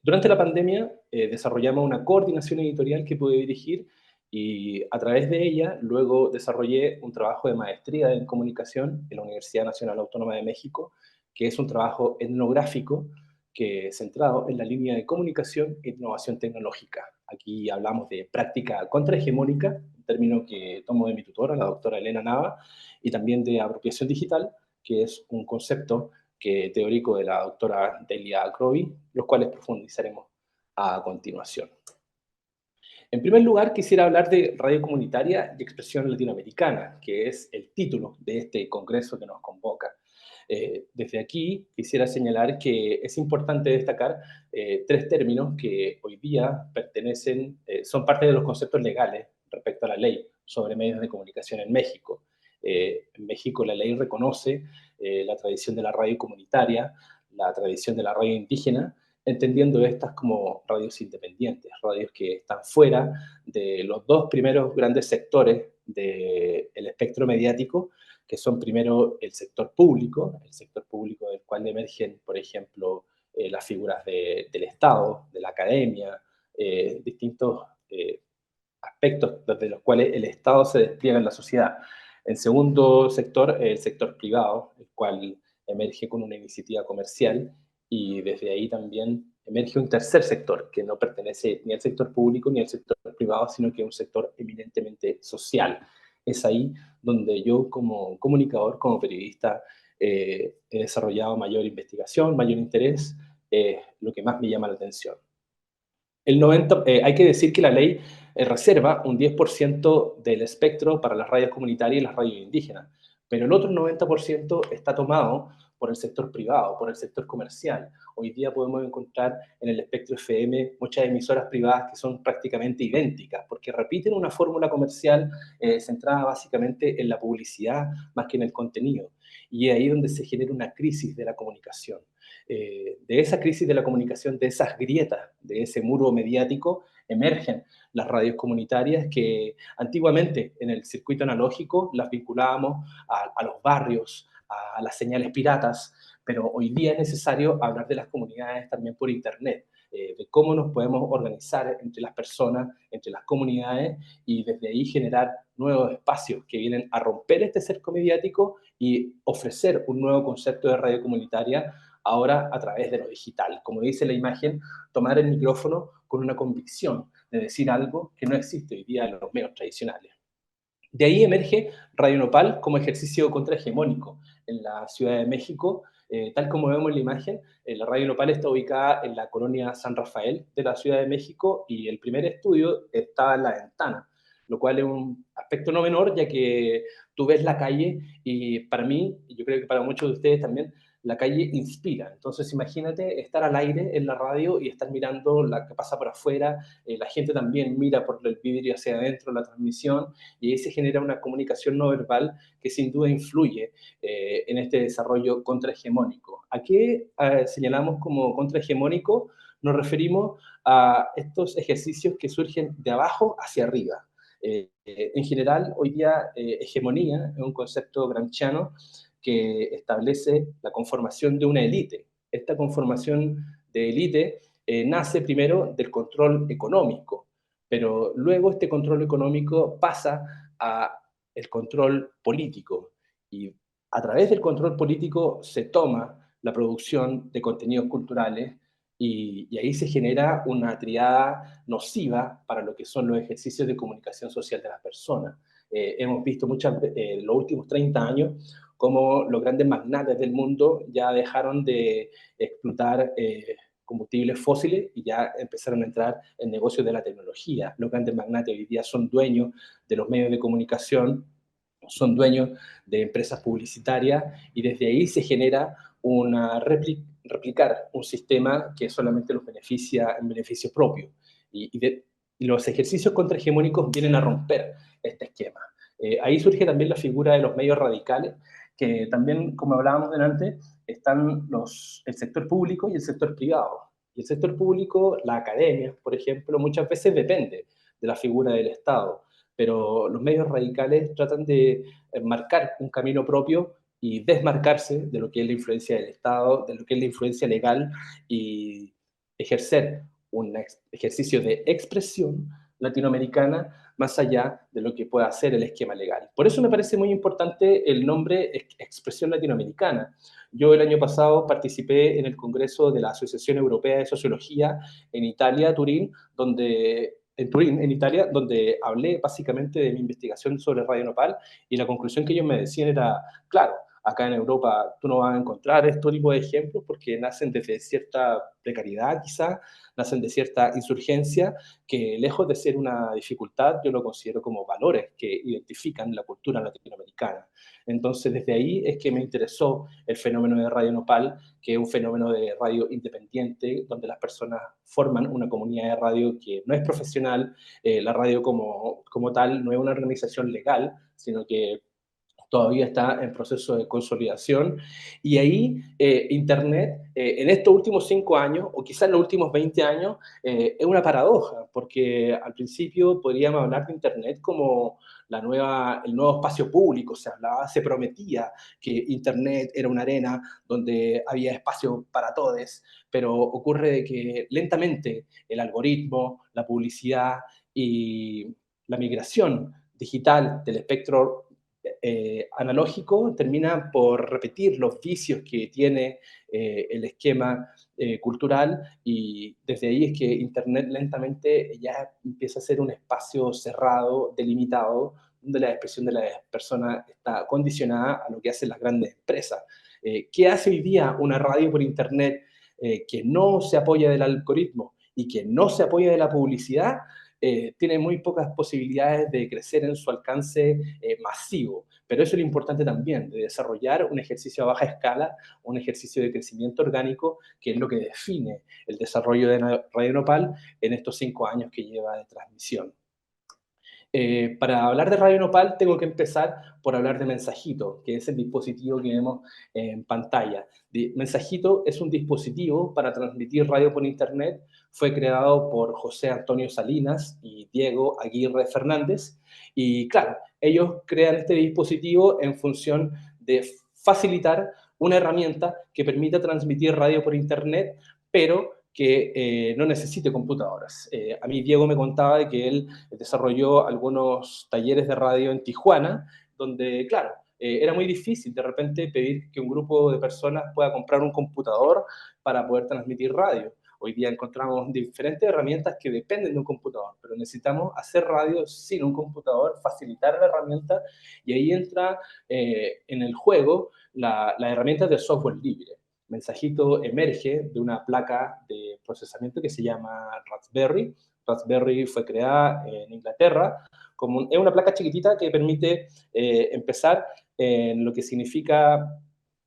durante la pandemia desarrollamos una coordinación editorial que pude dirigir y a través de ella luego desarrollé un trabajo de maestría en comunicación en la Universidad Nacional Autónoma de México, que es un trabajo etnográfico que centrado en la línea de comunicación e innovación tecnológica. Aquí hablamos de práctica contrahegemónica, un término que tomo de mi tutora, la doctora Elena Nava, y también de apropiación digital, que es un concepto teórico de la doctora Delia Crovi, los cuales profundizaremos a continuación. En primer lugar, quisiera hablar de radio comunitaria y expresión latinoamericana, que es el título de este congreso que nos convoca. Desde aquí quisiera señalar que es importante destacar tres términos que hoy día son parte de los conceptos legales respecto a la ley sobre medios de comunicación en México. En México la ley reconoce la tradición de la radio comunitaria, la tradición de la radio indígena, entendiendo estas como radios independientes, radios que están fuera de los dos primeros grandes sectores del espectro mediático, que son primero el sector público del cual emergen, por ejemplo, las figuras del Estado, de la academia, distintos aspectos desde los cuales el Estado se despliega en la sociedad. En segundo sector, el sector privado, el cual emerge con una iniciativa comercial, y desde ahí también emerge un tercer sector que no pertenece ni al sector público ni al sector privado, sino que es un sector eminentemente social. Es ahí donde yo como comunicador, como periodista, he desarrollado mayor investigación, mayor interés, lo que más me llama la atención. Hay que decir que la ley reserva un 10% del espectro para las radios comunitarias y las radios indígenas, pero el otro 90% está tomado por el sector privado, por el sector comercial. Hoy día podemos encontrar en el espectro FM muchas emisoras privadas que son prácticamente idénticas, porque repiten una fórmula comercial centrada básicamente en la publicidad más que en el contenido. Y es ahí donde se genera una crisis de la comunicación. De esa crisis de la comunicación, de esas grietas, de ese muro mediático, emergen las radios comunitarias que antiguamente en el circuito analógico las vinculábamos a los barrios, a las señales piratas, pero hoy día es necesario hablar de las comunidades también por Internet, de cómo nos podemos organizar entre las personas, entre las comunidades, y desde ahí generar nuevos espacios que vienen a romper este cerco mediático y ofrecer un nuevo concepto de radio comunitaria ahora a través de lo digital. Como dice la imagen, tomar el micrófono con una convicción de decir algo que no existe hoy día en los medios tradicionales. De ahí emerge Radio Nopal como ejercicio contrahegemónico en la Ciudad de México. Tal como vemos en la imagen, la Radio Nopal está ubicada en la colonia San Rafael de la Ciudad de México y el primer estudio estaba en la ventana, lo cual es un aspecto no menor, ya que tú ves la calle y para mí, y yo creo que para muchos de ustedes también, la calle inspira. Entonces imagínate estar al aire en la radio y estar mirando lo que pasa por afuera, la gente también mira por el vidrio hacia adentro la transmisión, y ahí se genera una comunicación no verbal que sin duda influye en este desarrollo contrahegemónico. ¿A qué señalamos como contrahegemónico? Nos referimos a estos ejercicios que surgen de abajo hacia arriba. En general, hoy día, hegemonía es un concepto gramsciano que establece la conformación de una élite. Esta conformación de élite nace primero del control económico, pero luego este control económico pasa al control político, y a través del control político se toma la producción de contenidos culturales, y ahí se genera una triada nociva para lo que son los ejercicios de comunicación social de las personas. Hemos visto en los últimos 30 años cómo los grandes magnates del mundo ya dejaron de explotar combustibles fósiles y ya empezaron a entrar en negocios de la tecnología. Los grandes magnates hoy día son dueños de los medios de comunicación, son dueños de empresas publicitarias, y desde ahí se genera replicar un sistema que solamente los beneficia en beneficio propio. Y los ejercicios contrahegemónicos vienen a romper este esquema. Ahí surge también la figura de los medios radicales, que también, como hablábamos delante, están el sector público y el sector privado. Y el sector público, la academia, por ejemplo, muchas veces depende de la figura del Estado, pero los medios radicales tratan de marcar un camino propio y desmarcarse de lo que es la influencia del Estado, de lo que es la influencia legal, y ejercer un ejercicio de expresión latinoamericana más allá de lo que pueda hacer el esquema legal. Por eso me parece muy importante el nombre Expresión Latinoamericana. Yo el año pasado participé en el Congreso de la Asociación Europea de Sociología en Italia, en Italia, donde hablé básicamente de mi investigación sobre Radio Nopal, y la conclusión que ellos me decían era, claro, acá en Europa tú no vas a encontrar este tipo de ejemplos porque nacen desde cierta precariedad quizá, nacen de cierta insurgencia que lejos de ser una dificultad yo lo considero como valores que identifican la cultura latinoamericana. Entonces desde ahí es que me interesó el fenómeno de Radio Nopal, que es un fenómeno de radio independiente donde las personas forman una comunidad de radio que no es profesional, la radio como tal no es una organización legal, sino que todavía está en proceso de consolidación. Y ahí Internet, en estos últimos 5 años, o quizás en los últimos 20 años, es una paradoja, porque al principio podríamos hablar de Internet como el nuevo espacio público, se prometía que Internet era una arena donde había espacio para todos, pero ocurre de que lentamente el algoritmo, la publicidad y la migración digital del espectro analógico termina por repetir los vicios que tiene el esquema cultural, y desde ahí es que Internet lentamente ya empieza a ser un espacio cerrado, delimitado, donde la expresión de las personas está condicionada a lo que hacen las grandes empresas. ¿Qué hace hoy día una radio por Internet que no se apoya del algoritmo y que no se apoya de la publicidad? Tiene muy pocas posibilidades de crecer en su alcance masivo. Pero eso es lo importante también, de desarrollar un ejercicio a baja escala, un ejercicio de crecimiento orgánico, que es lo que define el desarrollo de Radio Nopal en estos 5 años que lleva de transmisión. Para hablar de Radio Nopal tengo que empezar por hablar de Mensajito, que es el dispositivo que vemos en pantalla. Mensajito es un dispositivo para transmitir radio por Internet. Fue creado por José Antonio Salinas y Diego Aguirre Fernández. Y claro, ellos crean este dispositivo en función de facilitar una herramienta que permita transmitir radio por Internet, pero que no necesite computadoras. A mí Diego me contaba de que él desarrolló algunos talleres de radio en Tijuana, donde, claro, era muy difícil de repente pedir que un grupo de personas pueda comprar un computador para poder transmitir radio. Hoy día encontramos diferentes herramientas que dependen de un computador, pero necesitamos hacer radio sin un computador, facilitar la herramienta, y ahí entra en el juego la herramienta de software libre. Mensajito emerge de una placa de procesamiento que se llama Raspberry. Raspberry fue creada en Inglaterra. Es una placa chiquitita que permite empezar en lo que significa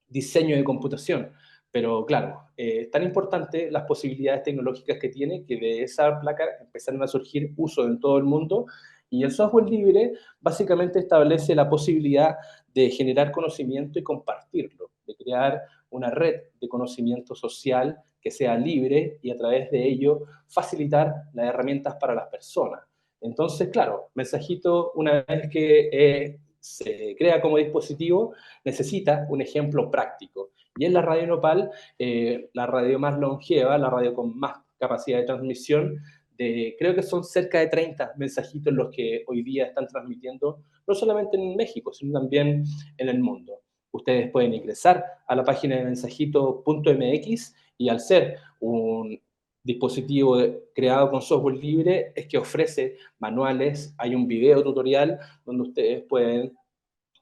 diseño de computación. Pero claro, tan importante las posibilidades tecnológicas que tiene, que de esa placa empezaron a surgir usos en todo el mundo, y el software libre básicamente establece la posibilidad de generar conocimiento y compartirlo, de crear una red de conocimiento social que sea libre y a través de ello facilitar las herramientas para las personas. Entonces, claro, Mensajito, una vez que se crea como dispositivo, necesita un ejemplo práctico. Y es la Radio Nopal, la radio más longeva, la radio con más capacidad de transmisión. Creo que son cerca de 30 mensajitos los que hoy día están transmitiendo, no solamente en México, sino también en el mundo. Ustedes pueden ingresar a la página de mensajito.mx, y al ser un dispositivo creado con software libre, es que ofrece manuales, hay un video tutorial donde ustedes pueden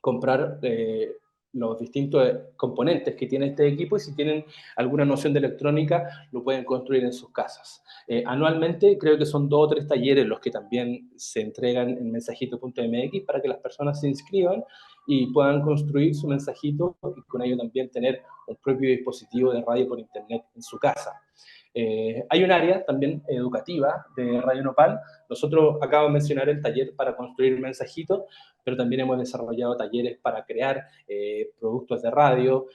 comprar los distintos componentes que tiene este equipo, y si tienen alguna noción de electrónica lo pueden construir en sus casas. Anualmente creo que son 2 o 3 talleres los que también se entregan en mensajito.mx para que las personas se inscriban y puedan construir su mensajito y con ello también tener un propio dispositivo de radio por Internet en su casa. Hay un área también educativa de Radio Nopal. Nosotros acabo de mencionar el taller para construir Mensajito, pero también hemos desarrollado talleres para crear productos de radio,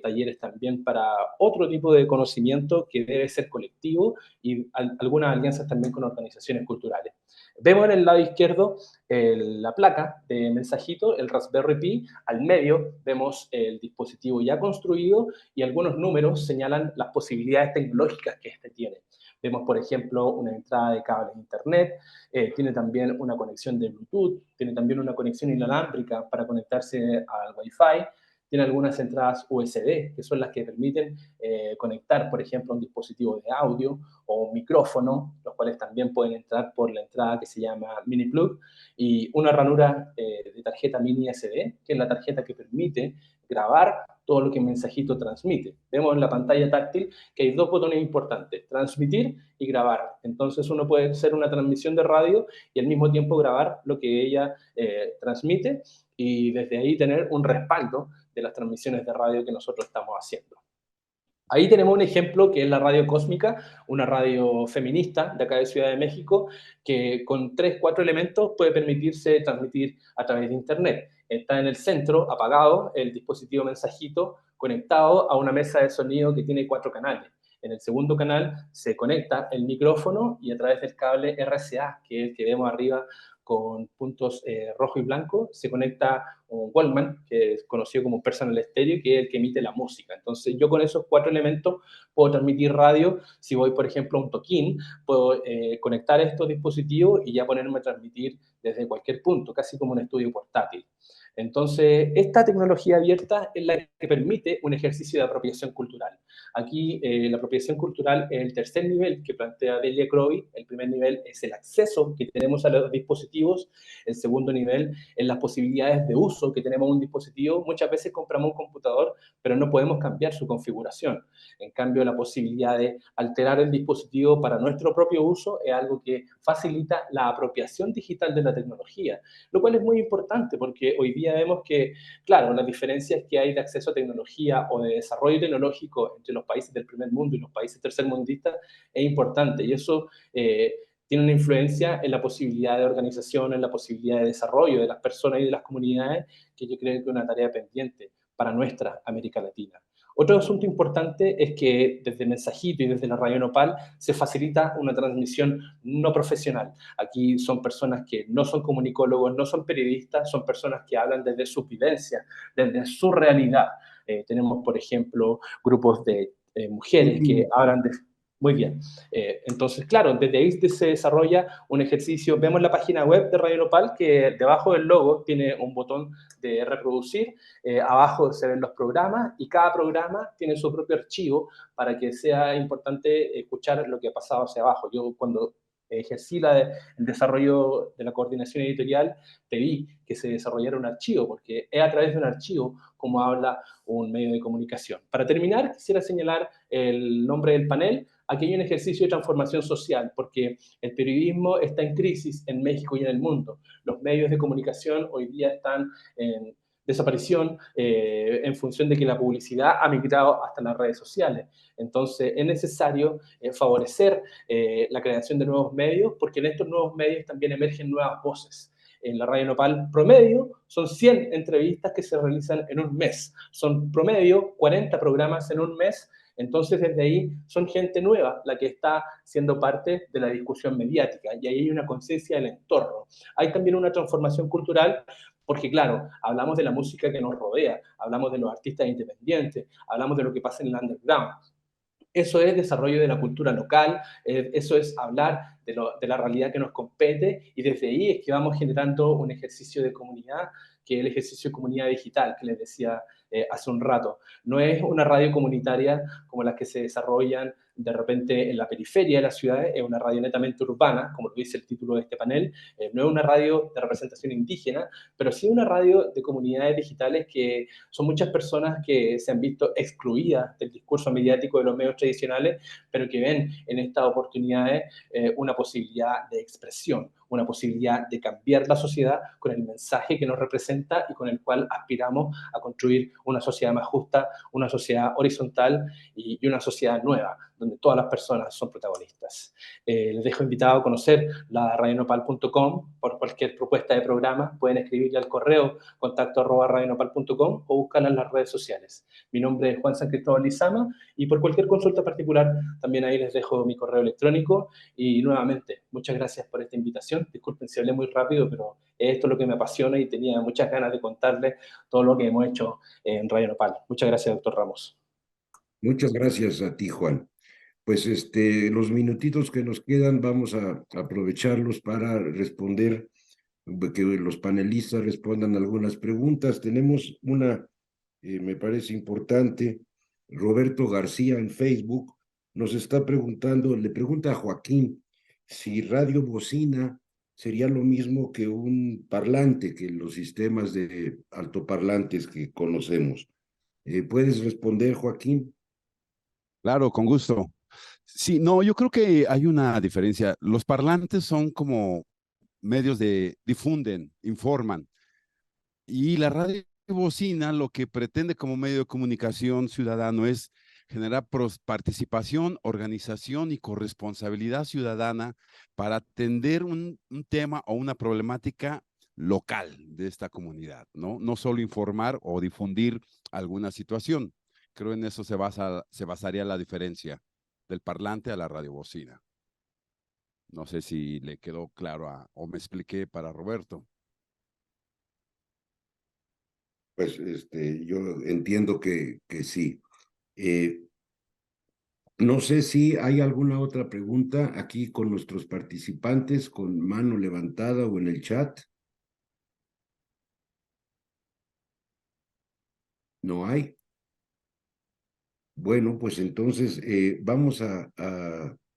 talleres también para otro tipo de conocimiento que debe ser colectivo, y algunas alianzas también con organizaciones culturales. Vemos en el lado izquierdo la placa de Mensajito, el Raspberry Pi. Al medio vemos el dispositivo ya construido, y algunos números señalan las posibilidades tecnológicas que este tiene. Vemos, por ejemplo, una entrada de cable de Internet, tiene también una conexión de Bluetooth, tiene también una conexión inalámbrica para conectarse al Wi-Fi, tiene algunas entradas USB, que son las que permiten conectar, por ejemplo, un dispositivo de audio o un micrófono, los cuales también pueden entrar por la entrada que se llama mini plug, y una ranura de tarjeta mini SD, que es la tarjeta que permite grabar todo lo que el mensajito transmite. Vemos en la pantalla táctil que hay dos botones importantes, transmitir y grabar. Entonces uno puede hacer una transmisión de radio y al mismo tiempo grabar lo que ella transmite y desde ahí tener un respaldo de las transmisiones de radio que nosotros estamos haciendo. Ahí tenemos un ejemplo que es la Radio Cósmica, una radio feminista de acá de Ciudad de México, que con 3, 4 elementos puede permitirse transmitir a través de Internet. Está en el centro, apagado, el dispositivo mensajito conectado a una mesa de sonido que tiene 4 canales. En el segundo canal se conecta el micrófono y a través del cable RCA, que es el que vemos arriba con puntos rojo y blanco, se conecta un Walkman, que es conocido como personal stereo, que es el que emite la música. Entonces yo con esos 4 elementos puedo transmitir radio. Si voy, por ejemplo, a un toquín, puedo conectar estos dispositivos y ya ponerme a transmitir desde cualquier punto, casi como un estudio portátil. Entonces, esta tecnología abierta es la que permite un ejercicio de apropiación cultural. Aquí la apropiación cultural es el tercer nivel que plantea Delia Crowley. El primer nivel es el acceso que tenemos a los dispositivos. El segundo nivel es las posibilidades de uso que tenemos de un dispositivo. Muchas veces compramos un computador, pero no podemos cambiar su configuración. En cambio, la posibilidad de alterar el dispositivo para nuestro propio uso es algo que facilita la apropiación digital de la tecnología, lo cual es muy importante porque hoy día vemos que, claro, las diferencias que hay de acceso a tecnología o de desarrollo tecnológico entre los países del primer mundo y los países tercermundistas es importante y eso tiene una influencia en la posibilidad de organización, en la posibilidad de desarrollo de las personas y de las comunidades, que yo creo que es una tarea pendiente para nuestra América Latina. Otro asunto importante es que desde Mensajito y desde la Radio Nopal se facilita una transmisión no profesional. Aquí son personas que no son comunicólogos, no son periodistas, son personas que hablan desde su vivencia, desde su realidad. Tenemos, por ejemplo, grupos de mujeres que hablan de... Muy bien. Entonces, claro, desde ahí se desarrolla un ejercicio. Vemos la página web de Radio Nopal que debajo del logo tiene un botón de reproducir. Abajo se ven los programas y cada programa tiene su propio archivo para que sea importante escuchar lo que ha pasado hacia abajo. Yo cuando ejercí el desarrollo de la coordinación editorial, pedí que se desarrollara un archivo, porque es a través de un archivo como habla un medio de comunicación. Para terminar, quisiera señalar el nombre del panel. Aquí hay un ejercicio de transformación social, porque el periodismo está en crisis en México y en el mundo. Los medios de comunicación hoy día están en desaparición en función de que la publicidad ha migrado hasta las redes sociales. Entonces, es necesario favorecer la creación de nuevos medios, porque en estos nuevos medios también emergen nuevas voces. En la Radio Nopal promedio son 100 entrevistas que se realizan en un mes. Son promedio 40 programas en un mes. Entonces, desde ahí son gente nueva la que está siendo parte de la discusión mediática y ahí hay una conciencia del entorno. Hay también una transformación cultural porque, claro, hablamos de la música que nos rodea, hablamos de los artistas independientes, hablamos de lo que pasa en el underground. Eso es desarrollo de la cultura local, eso es hablar de la realidad que nos compete y desde ahí es que vamos generando un ejercicio de comunidad, que es el ejercicio de comunidad digital que les decía hace un rato. No es una radio comunitaria como las que se desarrollan de repente en la periferia de las ciudades, es una radio netamente urbana, como lo dice el título de este panel, no es una radio de representación indígena, pero sí una radio de comunidades digitales que son muchas personas que se han visto excluidas del discurso mediático de los medios tradicionales, pero que ven en estas oportunidades una posibilidad de expresión, una posibilidad de cambiar la sociedad con el mensaje que nos representa y con el cual aspiramos a construir una sociedad más justa, una sociedad horizontal y una sociedad nueva, donde todas las personas son protagonistas. Les dejo invitado a conocer la radionopal.com por cualquier propuesta de programa. Pueden escribirle al correo contacto@radionopal.com o buscarla en las redes sociales. Mi nombre es Juan San Cristóbal Lizama y por cualquier consulta particular también ahí les dejo mi correo electrónico y nuevamente muchas gracias por esta invitación. Disculpen si hablé muy rápido, pero esto es lo que me apasiona y tenía muchas ganas de contarles todo lo que hemos hecho en Radio Nopal. Muchas gracias, doctor Ramos. Muchas gracias a ti, Juan. Pues los minutitos que nos quedan vamos a aprovecharlos para responder, que los panelistas respondan algunas preguntas. Tenemos una me parece importante. Roberto García en Facebook nos está preguntando, le pregunta a Joaquín si radio bocina sería lo mismo que un parlante, que los sistemas de altoparlantes que conocemos. ¿Puedes responder, Joaquín? Claro, con gusto. Sí, no, yo creo que hay una diferencia. Los parlantes son como medios de difunden, informan, y la radio bocina lo que pretende como medio de comunicación ciudadano es generar participación, organización y corresponsabilidad ciudadana para atender un tema o una problemática local de esta comunidad, ¿no? No solo informar o difundir alguna situación. Creo en eso se basaría la diferencia del parlante a la radiobocina. No sé si le quedó claro o me expliqué para Roberto. Pues yo entiendo que sí. No sé si hay alguna otra pregunta aquí con nuestros participantes, con mano levantada o en el chat. No hay. Bueno, pues entonces vamos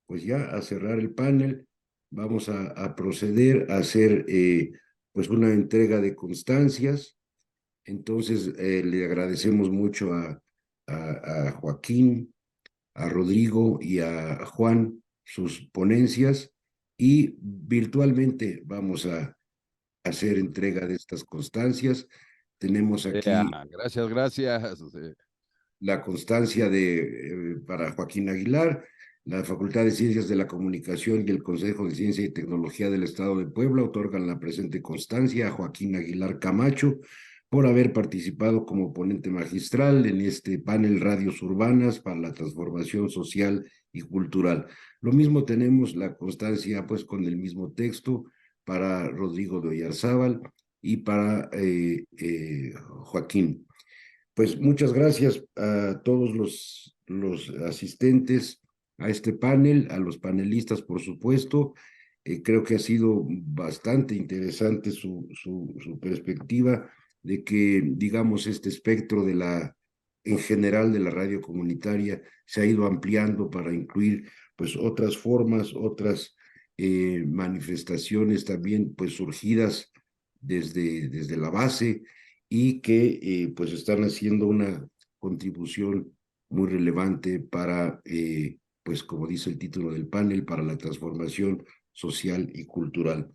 pues ya a cerrar el panel. Vamos a proceder a hacer pues una entrega de constancias. Entonces le agradecemos mucho a Joaquín, a Rodrigo y a Juan sus ponencias y virtualmente vamos a hacer entrega de estas constancias. Tenemos aquí Gracias, gracias. la constancia para Joaquín Aguilar, la Facultad de Ciencias de la Comunicación y el Consejo de Ciencia y Tecnología del Estado de Puebla otorgan la presente constancia a Joaquín Aguilar Camacho por haber participado como ponente magistral en este panel Radios Urbanas para la Transformación Social y Cultural. Lo mismo tenemos la constancia, pues, con el mismo texto para Rodrigo de Oyarzábal y para Joaquín. Pues muchas gracias a todos los asistentes a este panel, a los panelistas, por supuesto. Creo que ha sido bastante interesante su perspectiva de que, digamos, este espectro en general de la radio comunitaria se ha ido ampliando para incluir, pues, otras formas, otras manifestaciones también, pues, surgidas desde la base y que pues están haciendo una contribución muy relevante para, pues como dice el título del panel, para la transformación social y cultural.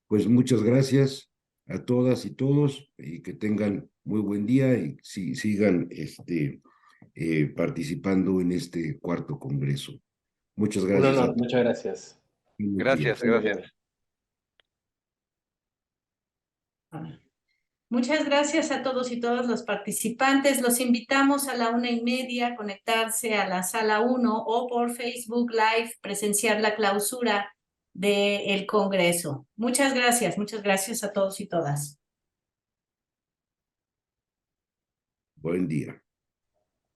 Pues muchas gracias a todas y todos y que tengan muy buen día y sigan participando en este cuarto congreso. Muchas Un gracias a honor, todos. muchas gracias. Gracias, gracias. Muchas gracias a todos y todas los participantes. Los invitamos a la 1:30 a conectarse a la sala 1 o por Facebook Live presenciar la clausura del Congreso. Muchas gracias a todos y todas. Buen día.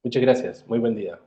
Muchas gracias, muy buen día.